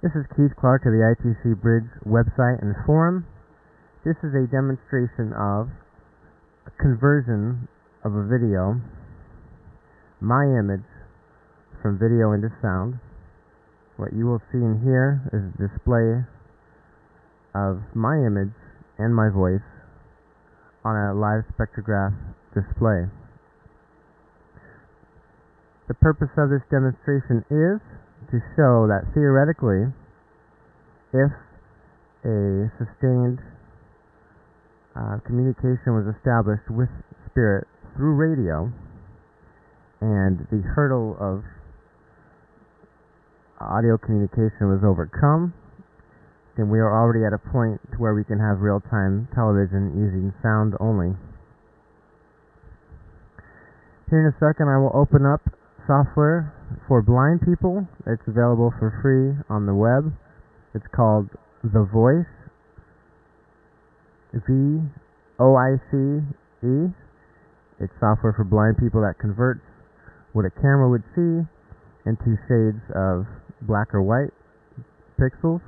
This is Keith Clark of the ITC Bridge website and forum. This is a demonstration of a conversion of a video, my image, from video into sound. What you will see in here is a display of my image and my voice on a live spectrograph display. The purpose of this demonstration is to show that theoretically, if a sustained communication was established with spirit through radio, and the hurdle of audio communication was overcome, then we are already at a point where we can have real-time television using sound only. Here in a second I will open up software for blind people. It's available for free on the web. It's called The Voice, VOICE. It's software for blind people that converts what a camera would see into shades of black or white pixels.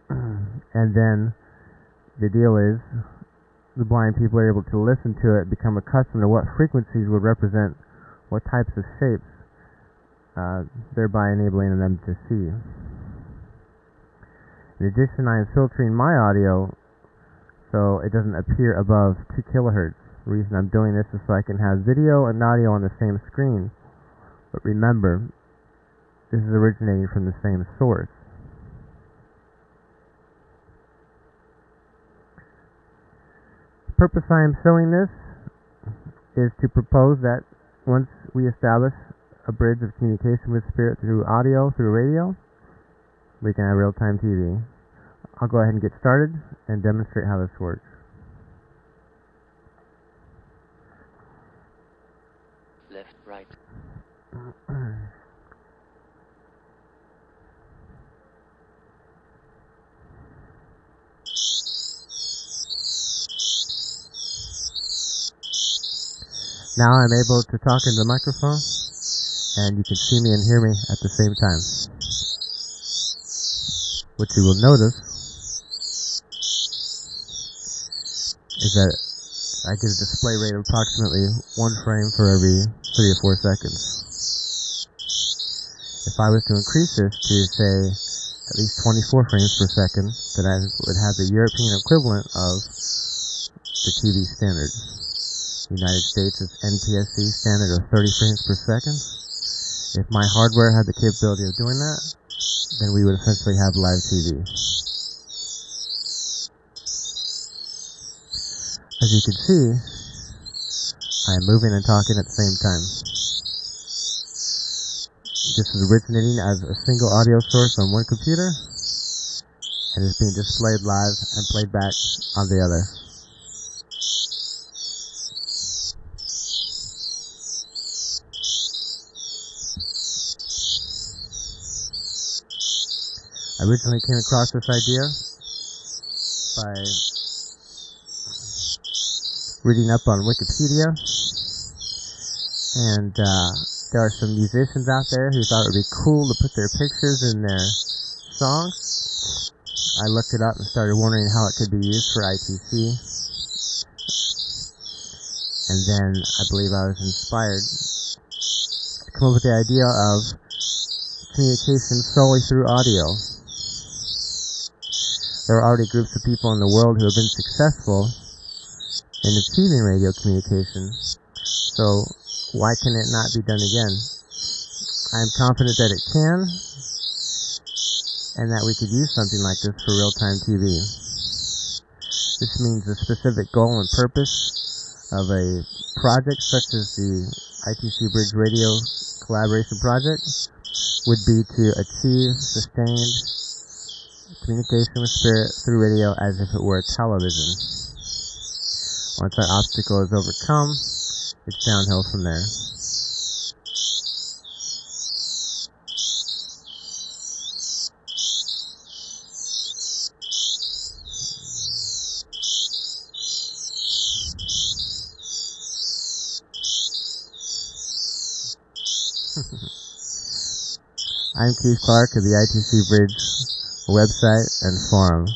And then the deal is the blind people are able to listen to it, become accustomed to what frequencies would represent what types of shapes, thereby enabling them to see. In addition, I am filtering my audio so it doesn't appear above 2 kilohertz. The reason I'm doing this is so I can have video and audio on the same screen. But remember, this is originating from the same source. The purpose I am showing this is to propose that once we establish a bridge of communication with spirit through audio, through radio, we can have real-time TV. I'll go ahead and get started and demonstrate how this works. Left, right. Now I'm able to talk into the microphone, and you can see me and hear me at the same time. What you will notice is that I get a display rate of approximately 1 frame for every 3 or 4 seconds. If I was to increase this to, say, at least 24 frames per second, then I would have the European equivalent of the TV standard. The United States is NTSC standard of 30 frames per second. If my hardware had the capability of doing that, then we would essentially have live TV. As you can see, I am moving and talking at the same time. This is originating as a single audio source on one computer, and is being displayed live and played back on the other. I originally came across this idea by reading up on Wikipedia, and there are some musicians out there who thought it would be cool to put their pictures in their songs. I looked it up and started wondering how it could be used for ITC, and then I believe I was inspired to come up with the idea of communication solely through audio. There are already groups of people in the world who have been successful in achieving radio communication, so why can it not be done again? I am confident that it can, and that we could use something like this for real-time TV. This means the specific goal and purpose of a project such as the ITC Bridge Radio Collaboration Project would be to achieve sustained communication with spirit through radio as if it were a television. Once that obstacle is overcome, it's downhill from there. I'm Keith Clark of the ITC Bridge website and forum.